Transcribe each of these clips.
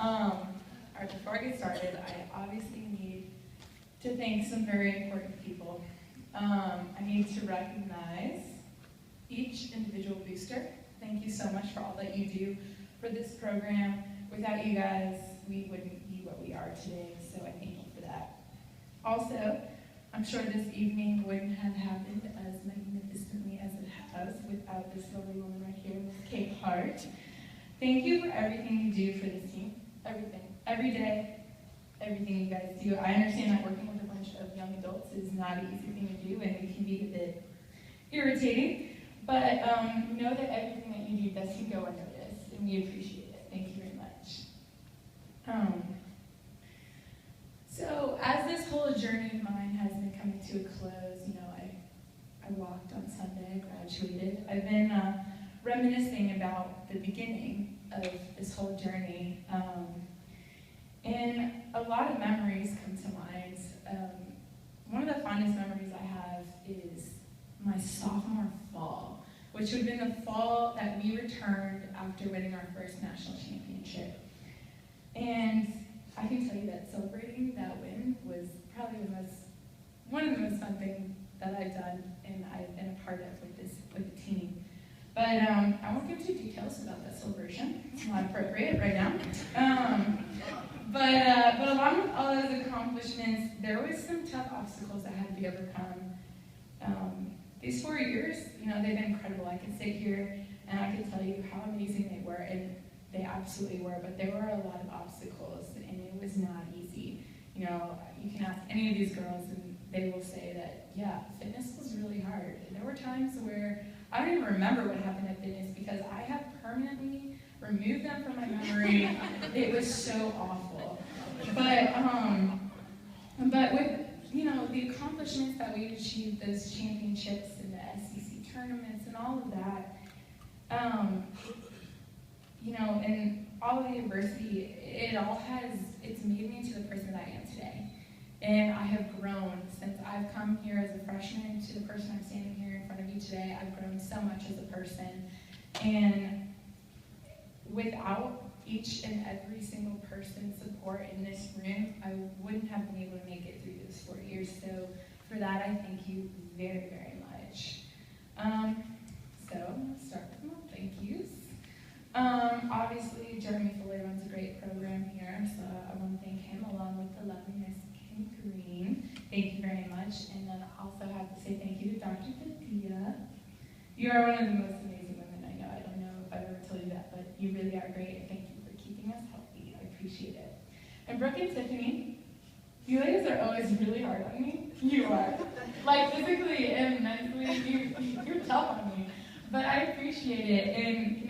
All right, before I get started, I obviously need to thank some very important people. I need to recognize each individual booster. Thank you so much for all that you do for this program. Without you guys, we wouldn't be what we are today, so I thank you for that. Also, I'm sure this evening wouldn't have happened as magnificently as it has without this lovely woman right here, Miss Kate Hart. Thank you for everything you do for this team. Everything. Every day, everything you guys do. I understand that working with a bunch of young adults is not an easy thing to do, and it can be a bit irritating, but know that everything that you do doesn't go unnoticed, and we appreciate it. Thank you very much. So as this whole journey of mine has been coming to a close, I walked on Sunday, I graduated. I've been reminiscing about the beginning of this whole journey, and a lot of memories come to mind. One of the fondest memories I have is my sophomore fall, which would have been the fall that we returned after winning our first national championship. And I can tell you that celebrating that win was probably one of the most fun things that I've done and I've been a part of with the team. But I won't give you details about that celebration. It's not appropriate right now. But along with all those accomplishments, there was some tough obstacles that had to be overcome. These 4 years, they've been incredible. I could sit here and I could tell you how amazing they were, and they absolutely were, but there were a lot of obstacles, and it was not easy. You can ask any of these girls, and they will say that, yeah, fitness was really hard. And there were times where I don't even remember what happened at fitness because I have permanently removed them from my memory. It was so awful. But with the accomplishments that we achieved, those championships and the SEC tournaments and all of that, and all of the adversity, it's made me to the person that I am today. And I have grown since I've come here as a freshman to the person I'm standing here in front of you today. I've grown so much as a person. And without each and every single person's support in this room, I wouldn't have been able to make it through those 4 years. So for that, I thank you very, very much. So let's start with more thank yous. Obviously, Jeremy Fuller runs a great program here, so I want to thank him along with the lovely Miss Kim Green. Thank you very much. And then I also have to say thank you to Dr. theh. You are one of the most amazing women I know. I don't know if I've ever told you that, but you really are great, and thank you for keeping us healthy. I appreciate it. And Brooke and Tiffany, you ladies are always really hard on me. You are. Like physically and mentally, you're tough on me. But I appreciate it, and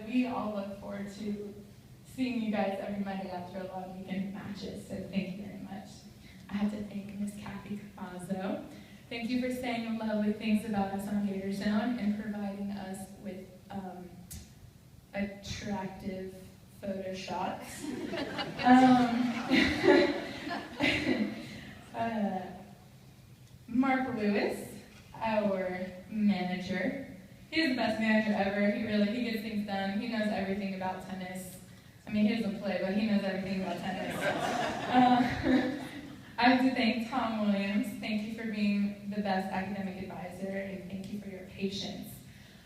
we all look forward to seeing you guys every Monday after a long weekend matches, so thank you very much. I have to thank Miss Kathy Cafazzo. Thank you for saying lovely things about us on Gator Zone and providing us with attractive photo shots. Mark Lewis, our manager. He's the best manager ever. He gets things done. He knows everything about tennis. I mean, he doesn't play, but he knows everything about tennis. I have to thank Tom Williams. Thank you for being the best academic advisor, and thank you for your patience.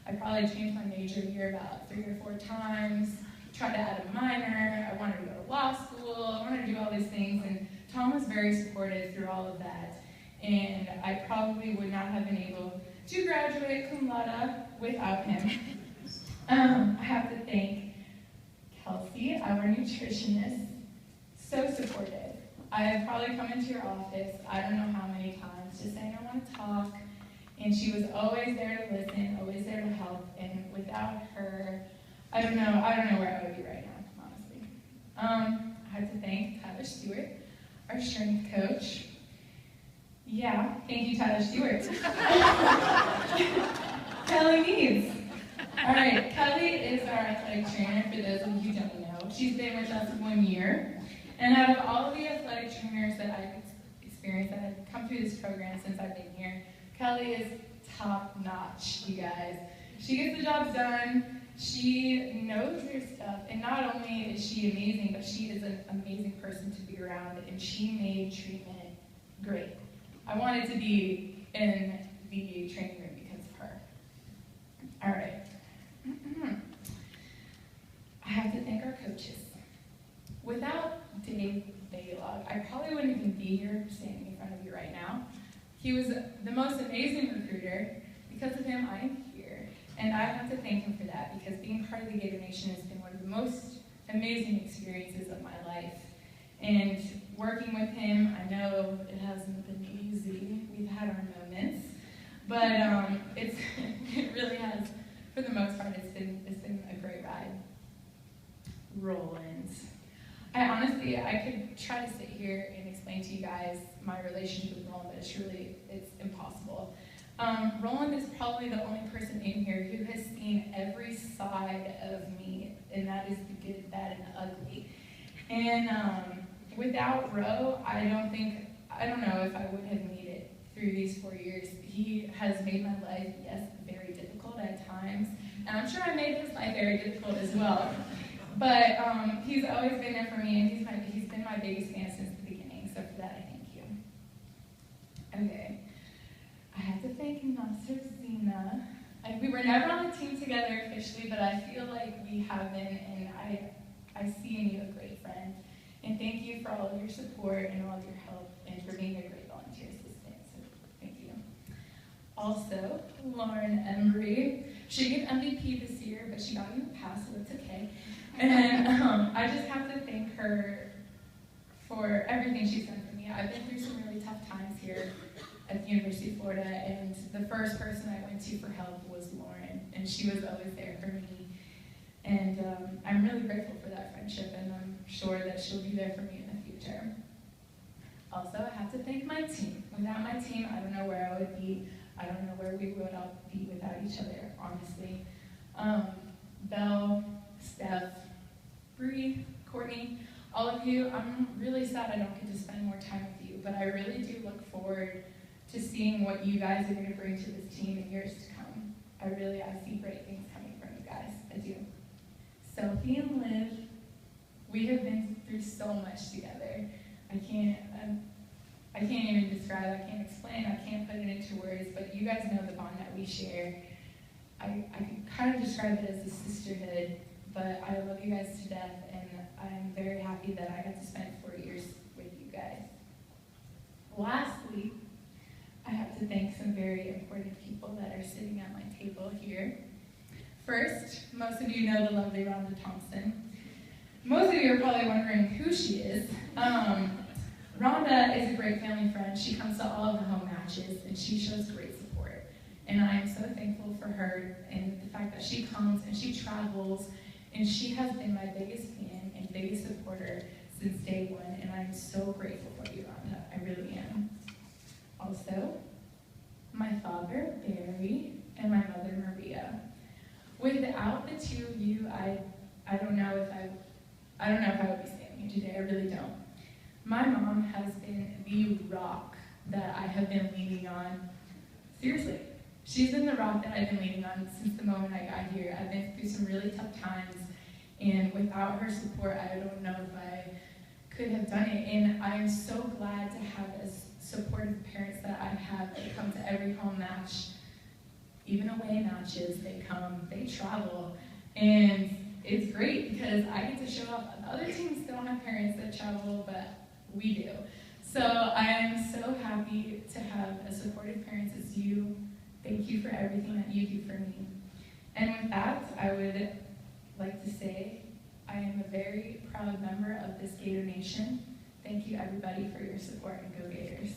I probably changed my major here about 3 or 4 times, tried to add a minor. I wanted to go to law school. I wanted to do all these things, and Tom was very supportive through all of that. And I probably would not have been able to graduate cum laude without him. I have to thank Kelsey, our nutritionist, so supportive. I have probably come into your office, I don't know how many times, just saying I want to talk, and she was always there to listen, always there to help, and without her, I don't know where I would be right now, honestly. I have to thank Tyler Stewart, our strength coach. Yeah, thank you, Tyler Stewart. Kelly Needs. All right, Kelly is our athletic trainer, for those of you who don't know. She's been with us 1 year. And out of all of the athletic trainers that I've experienced, that have come through this program since I've been here, Kelly is top notch, you guys. She gets the job done, she knows her stuff, and not only is she amazing, but she is an amazing person to be around, and she made treatment great. I wanted to be in the training room because of her. All right. I have to thank our coaches. Without Dave Baylog, I probably wouldn't even be here standing in front of you right now. He was the most amazing recruiter. Because of him, I am here. And I have to thank him for that, because being part of the Gator Nation has been one of the most amazing experiences of my life. And working with him, I know it hasn't been easy. We've had our moments. But it really has, for the most part, it's been a great ride. Roland. I could try to sit here and explain to you guys my relationship with Roland, but it's impossible. Roland is probably the only person in here who has seen every side of me, and that is the good, bad, and the ugly. And without Ro, I don't know if I would have made it through these 4 years. He has made my life, yes, very difficult at times, and I'm sure I made his life very difficult as well. But he's always been there for me, and he's been my biggest fan since the beginning, so for that I thank you. Okay. I have to thank Nasser Zina. We were never on the team together officially, but I feel like we have been, and I see in you a great friend. And thank you for all of your support and all of your help, and for being a great volunteer assistant, so thank you. Also, Lauren Embry. She didn't get MVP this year, but she got you a pass, so that's okay. And I just have to thank her for everything she's done for me. I've been through some really tough times here at the University of Florida, and the first person I went to for help was Lauren, and she was always there for me. And I'm really grateful for that friendship, and I'm sure that she'll be there for me in the future. Also, I have to thank my team. Without my team, I don't know where I would be. I don't know where we would all be without each other, honestly. Belle, Steph, Bree, Courtney, all of you, I'm really sad I don't get to spend more time with you, but I really do look forward to seeing what you guys are going to bring to this team in years to come. I see great things coming from you guys. I do. Sophie and Liv, we have been through so much together. I can't even describe, I can't explain, I can't put it into words, but you guys know the bond that we share. I could kind of describe it as a sisterhood, but I love you guys to death, and I'm very happy that I got to spend 4 years with you guys. Lastly, I have to thank some very important people that are sitting at my table here. First, most of you know the lovely Rhonda Thompson. Most of you are probably wondering who she is. Rhonda is a great family friend. She comes to all of the home matches, and she shows great support. And I am so thankful for her and the fact that she comes and she travels, and she has been my biggest fan and biggest supporter since day one, and I'm so grateful for you, Rhonda. I really am. Also, my father, Barry, and my mother, Maria. Without the two of you, I don't know if I would be standing here today. I really don't. My mom has been the rock that I have been leaning on. Seriously, she's been the rock that I've been leaning on since the moment I got here. I've been through some really tough times, and without her support, I don't know if I could have done it. And I am so glad to have as supportive parents that I have. They come to every home match, even away matches. They come, they travel, and it's great because I get to show up. Other teams don't have parents that travel, but we do. So I am so happy to have as supportive parents as you. Thank you for everything that you do for me. And with that, I would like to say I am a very proud member of this Gator Nation. Thank you, everybody, for your support, and go Gators.